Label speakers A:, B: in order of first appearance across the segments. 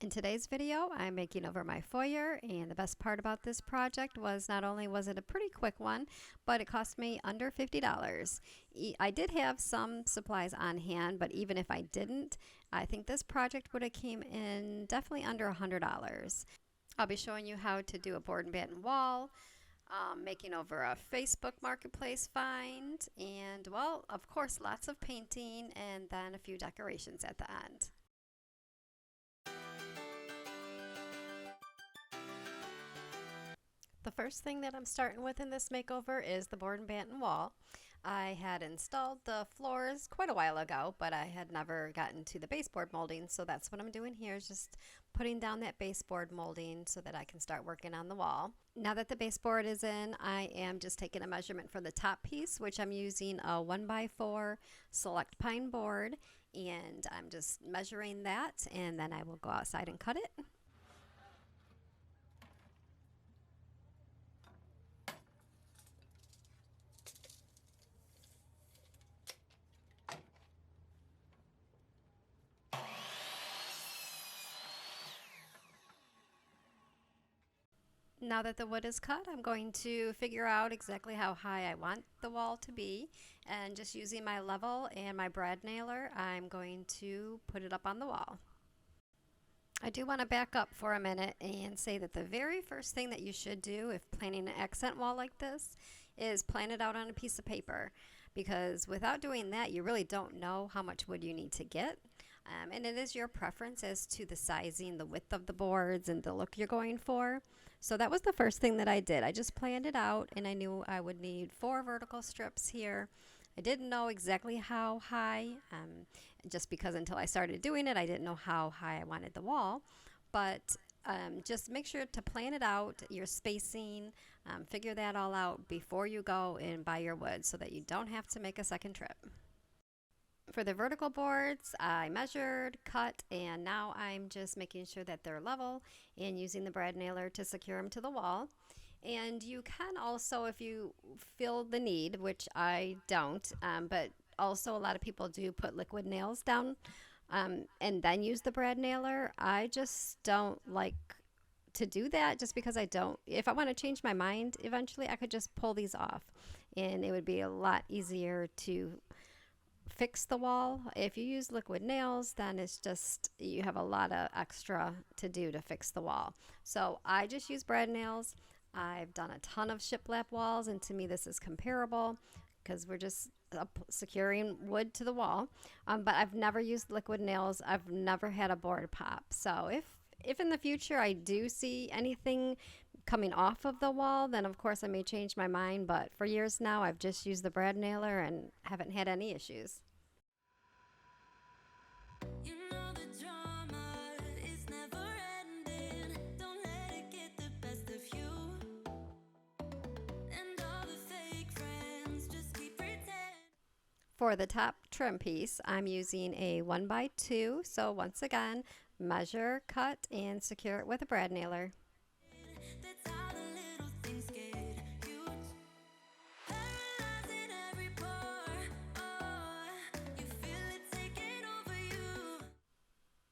A: In today's video, I'm making over my foyer, and the best part about this project was not only was it a pretty quick one, but it cost me under $50. I did have some supplies on hand, but even if I didn't, I think this project would have came in definitely under $100. I'll be showing you how to do a board and batten wall, making over a Facebook Marketplace find, and well, of course, lots of painting and then a few decorations at the end. The first thing that I'm starting with in this makeover is the board and batten wall. I had installed the floors quite a while ago, but I had never gotten to the baseboard molding, so that's what I'm doing here, is just putting down that baseboard molding so that I can start working on the wall. Now that the baseboard is in, I am just taking a measurement for the top piece, which I'm using a 1x4 select pine board, and I'm just measuring that, and then I will go outside and cut it. Now that the wood is cut, I'm going to figure out exactly how high I want the wall to be, and just using my level and my brad nailer, I'm going to put it up on the wall. I do want to back up for a minute and say that the very first thing that you should do if planning an accent wall like this is plan it out on a piece of paper, because without doing that you really don't know how much wood you need to get. And it is your preference as to the sizing, the width of the boards, and the look you're going for. So that was the first thing that I did. I just planned it out, and I knew I would need 4 vertical strips here. I didn't know exactly how high, just because until I started doing it, I didn't know how high I wanted the wall. But just make sure to plan it out, your spacing, figure that all out before you go and buy your wood so that you don't have to make a second trip. For the vertical boards, I measured, cut, and now I'm just making sure that they're level and using the brad nailer to secure them to the wall. And you can also, if you feel the need, which I don't, but also a lot of people do, put liquid nails down and then use the brad nailer. I just don't like to do that, just because I don't. If I want to change my mind eventually, I could just pull these off and it would be a lot easier to fix the wall. If you use liquid nails, then it's just, you have a lot of extra to do to fix the wall. So I just use brad nails. I've done a ton of shiplap walls, and to me this is comparable because we're just securing wood to the wall. But I've never used liquid nails. I've never had a board pop. So if in the future I do see anything coming off of the wall, then of course I may change my mind, but for years now I've just used the brad nailer and haven't had any issues. You know the drama is never ending. Don't let it get the best of you. And all the fake friends just keep pretending. For the top trim piece, I'm using a 1x2, so once again, measure, cut, and secure it with a brad nailer.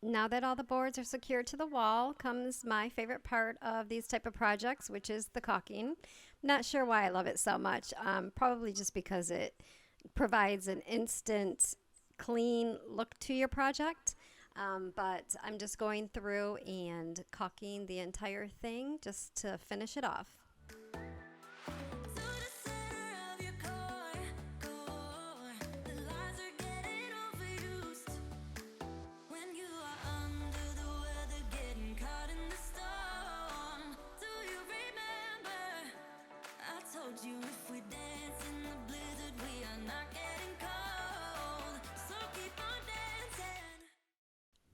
A: Now that all the boards are secured to the wall, comes my favorite part of these type of projects, which is the caulking. Not sure why I love it so much. Probably just because it provides an instant clean look to your project. But I'm just going through and caulking the entire thing just to finish it off.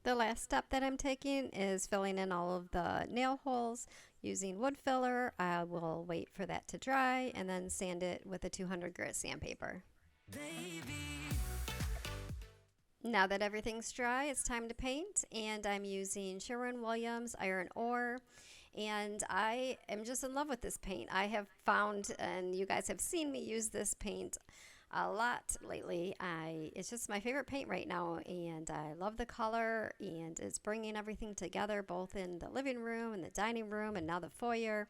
A: The last step that I'm taking is filling in all of the nail holes using wood filler. I will wait for that to dry and then sand it with a 200 grit sandpaper. Now that everything's dry, it's time to paint, and I'm using Sherwin-Williams iron ore, and I am just in love with this paint. I have found, and you guys have seen me use this paint a lot lately. It's just my favorite paint right now, and I love the color, and it's bringing everything together both in the living room and the dining room and now the foyer.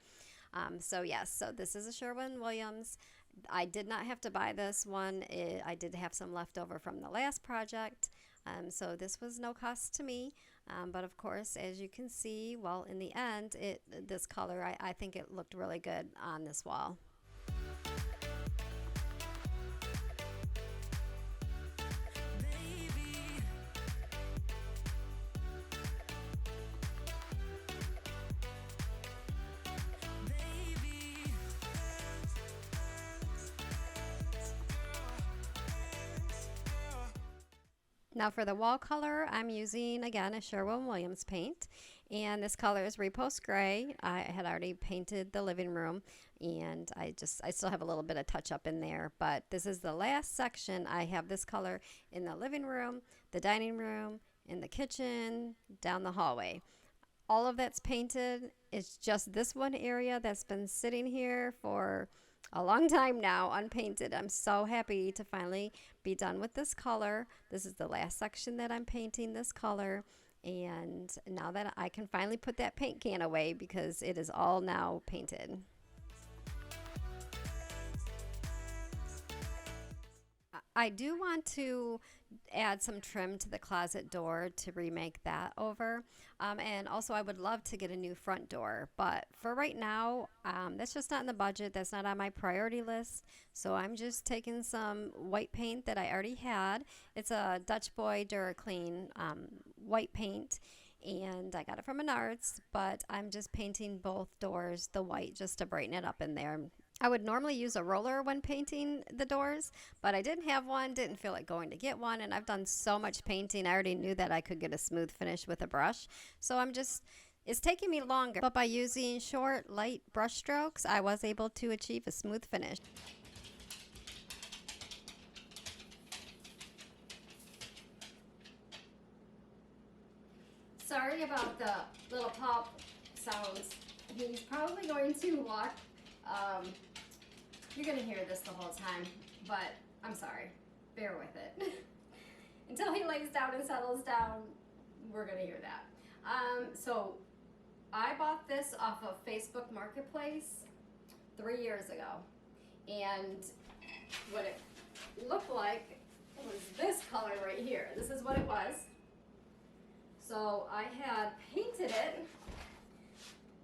A: So yes, so this is a Sherwin-Williams. I did not have to buy this one. I did have some left over from the last project. So this was no cost to me. But of course, as you can see, well, in the end, this color, I think it looked really good on this wall. Now for the wall color, I'm using, again, a Sherwin-Williams paint. And this color is Repost Gray. I had already painted the living room, and I still have a little bit of touch up in there. But this is the last section. I have this color in the living room, the dining room, in the kitchen, down the hallway. All of that's painted. It's just this one area that's been sitting here for a long time now, unpainted. I'm so happy to finally be done with this color. This is the last section that I'm painting this color. And now that I can finally put that paint can away because it is all now painted. I do want to add some trim to the closet door to remake that over. And also I would love to get a new front door, but for right now, that's just not in the budget. That's not on my priority list. So I'm just taking some white paint that I already had. It's a Dutch Boy DuraClean white paint, and I got it from Menards, but I'm just painting both doors the white just to brighten it up in there. I would normally use a roller when painting the doors, but I didn't have one, didn't feel like going to get one, and I've done so much painting, I already knew that I could get a smooth finish with a brush. So it's taking me longer, but by using short, light brush strokes, I was able to achieve a smooth finish. Sorry about the little pop sounds. He's probably going to walk. You're going to hear this the whole time, but I'm sorry. Bear with it. Until he lays down and settles down, we're going to hear that. So I bought this off of Facebook Marketplace 3 years ago, and what it looked like was this color right here. This is what it was. So I had painted it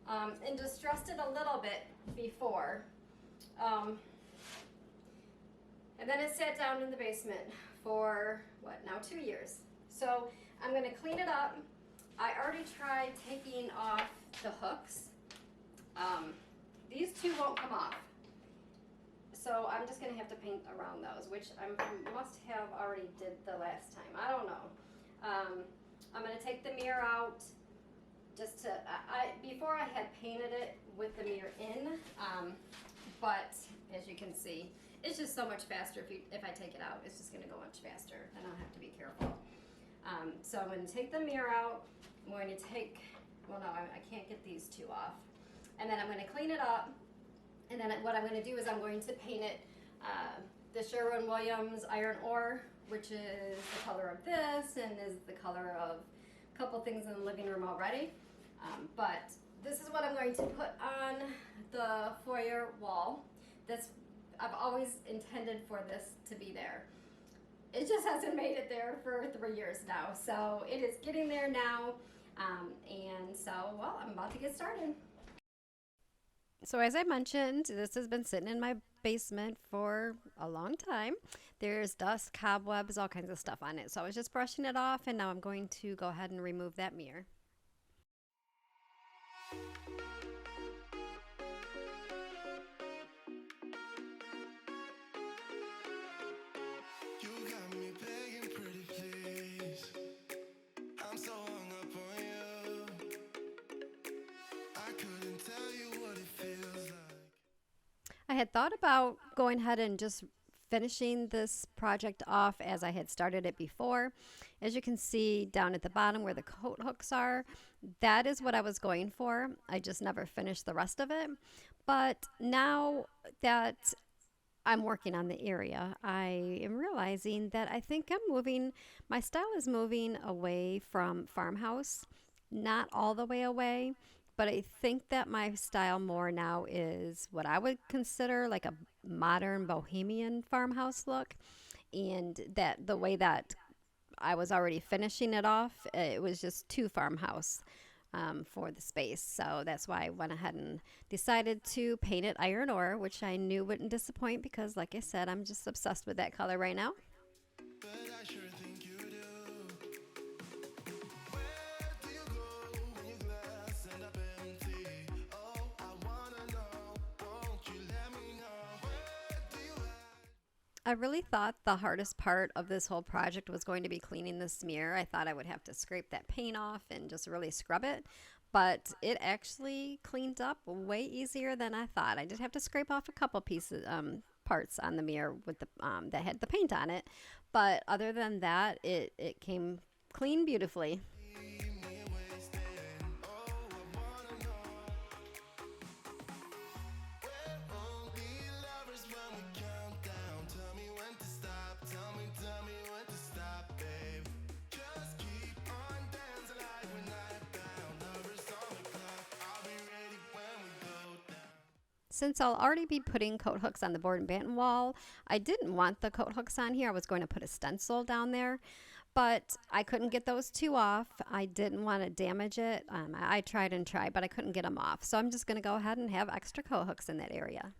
A: and distressed it a little bit before. And then it sat down in the basement for, what, now 2 years. So I'm going to clean it up. I already tried taking off the hooks. These two won't come off. So I'm just going to have to paint around those, which I must have already did the last time. I don't know. I'm going to take the mirror out just to, before I had painted it with the mirror in, but as you can see, it's just so much faster if I take it out. It's just going to go much faster, and I'll have to be careful. So I'm going to take the mirror out. I'm going to take, well no, I can't get these two off. And then I'm going to clean it up, and then what I'm going to do is I'm going to paint it the Sherwin-Williams Iron Ore, which is the color of this and is the color of a couple things in the living room already. But this is what I'm going to put on the foyer wall. I've always intended for this to be there. It just hasn't made it there for 3 years now. So it is getting there now. And so, well, I'm about to get started. So as I mentioned, this has been sitting in my basement for a long time. There's dust, cobwebs, all kinds of stuff on it. So I was just brushing it off, and now I'm going to go ahead and remove that mirror. I had thought about going ahead and just finishing this project off as I had started it before. As you can see down at the bottom where the coat hooks are, that is what I was going for. I just never finished the rest of it. But now that I'm working on the area, I am realizing that I think my style is moving away from farmhouse, not all the way away, but I think that my style more now is what I would consider like a modern bohemian farmhouse look. And that the way that I was already finishing it off, it was just too farmhouse for the space. So that's why I went ahead and decided to paint it iron ore, which I knew wouldn't disappoint because, like I said, I'm just obsessed with that color right now.
B: But I sure think you do. Where do you go when your glass end up empty? Oh, I wanna know. Won't you let me know? Where do you hide?
A: I really thought the hardest part of this whole project was going to be cleaning this mirror. I thought I would have to scrape that paint off and just really scrub it, but it actually cleaned up way easier than I thought. I did have to scrape off a couple pieces, parts on the mirror with the that had the paint on it, but other than that, it came clean beautifully.
B: Leave me wasted. Oh, I wanna know. We're only lovers when we count down. Tell me when to stop. Tell me when to stop, babe. Just keep on dancing like we're night bound. Lovers on the clock. I'll be ready when we go down.
A: Since I'll already be putting coat hooks on the board and Batten Wall, I didn't want the coat hooks on here. I was going to put a stencil down there, but I couldn't get those two off. I didn't want to damage it. I tried and tried, but I couldn't get them off. So I'm just going to go ahead and have extra coat hooks in that area.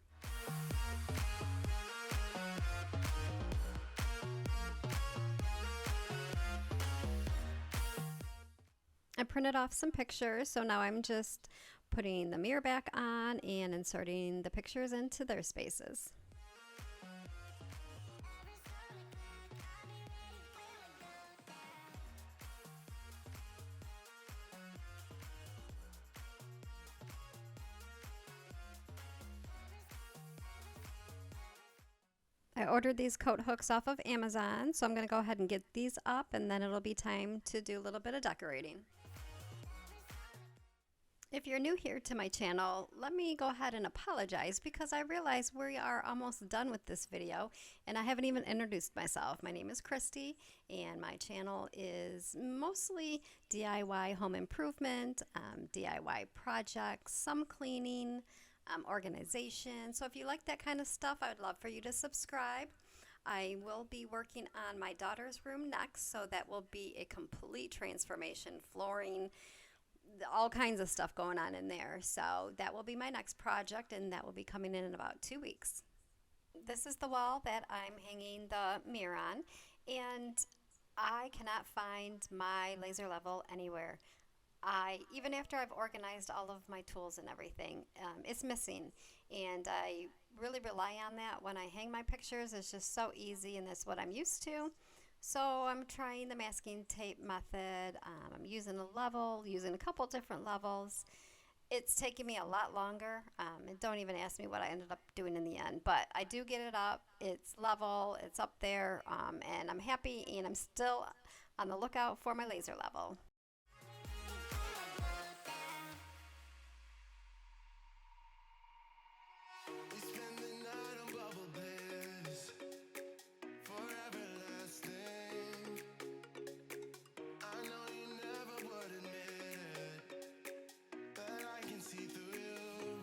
A: I printed off some pictures, so now I'm just putting the mirror back on and inserting the pictures into their spaces. I ordered these coat hooks off of Amazon, so I'm going to go ahead and get these up, and then it'll be time to do a little bit of decorating. If you're new here to my channel, let me go ahead and apologize because I realize we are almost done with this video and I haven't even introduced myself. My name is Christy and my channel is mostly DIY home improvement, DIY projects, some cleaning, organization. So if you like that kind of stuff, I would love for you to subscribe. I will be working on my daughter's room next, so that will be a complete transformation, flooring, all kinds of stuff going on in there. So that will be my next project, and that will be coming in about 2 weeks. This is the wall that I'm hanging the mirror on, and I cannot find my laser level anywhere. Even after I've organized all of my tools and everything, it's missing, and I really rely on that when I hang my pictures. It's just so easy, and that's what I'm used to. So I'm trying the masking tape method. I'm using a level, using a couple different levels. It's taking me a lot longer. And don't even ask me what I ended up doing in the end, but I do get it up. It's level, it's up there, and I'm happy, and I'm still on the lookout for my laser level.
B: We spend the night on bubble bliss, forever lasting. I know you never would admit it, but I can see through you.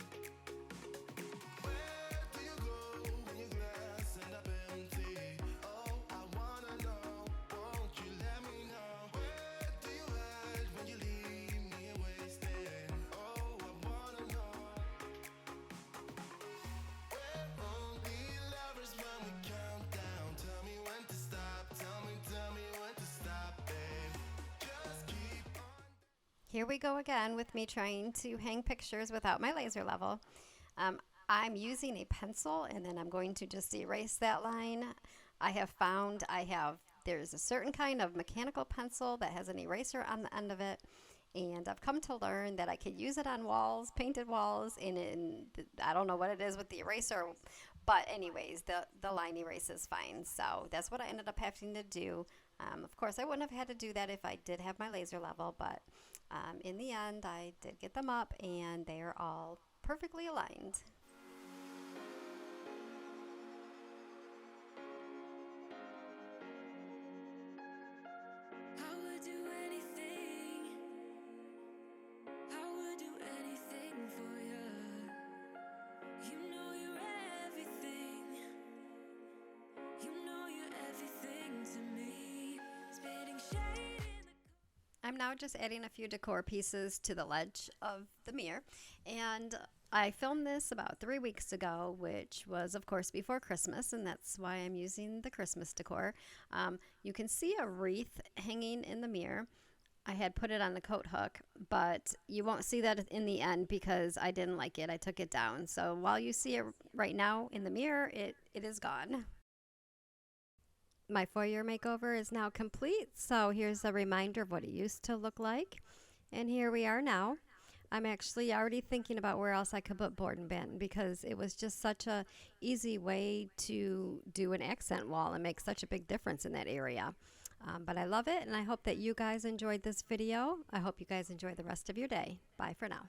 B: Where do you go when your glass end up empty? Oh, I wanna know. Won't you let me know? Where do you hide when you leave me wasted? Oh, I wanna know. We're only lovers when we count down. Tell me when to stop. Tell me when to stop, babe. Just keep on.
A: Here we go again with me trying to hang pictures without my laser level. I'm using a pencil, and then I'm going to just erase that line. I have found there's a certain kind of mechanical pencil that has an eraser on the end of it, and I've come to learn that I could use it on walls, painted walls, and I don't know what it is with the eraser, but anyways, the line erases fine. So that's what I ended up having to do. Of course, I wouldn't have had to do that if I did have my laser level, but in the end, I did get them up, and they are all perfectly aligned. I'm now just adding a few decor pieces to the ledge of the mirror, and I filmed this about 3 weeks ago, which was of course before Christmas, and that's why I'm using the Christmas decor. You can see a wreath hanging in the mirror. I had put it on the coat hook, but you won't see that in the end because I didn't like it. I took it down. So while you see it right now in the mirror, it is gone. My foyer makeover is now complete, so here's a reminder of what it used to look like. And here we are now. I'm actually already thinking about where else I could put board and batten because it was just such a easy way to do an accent wall and make such a big difference in that area. But I love it, and I hope that you guys enjoyed this video. I hope you guys enjoy the rest of your day. Bye for now.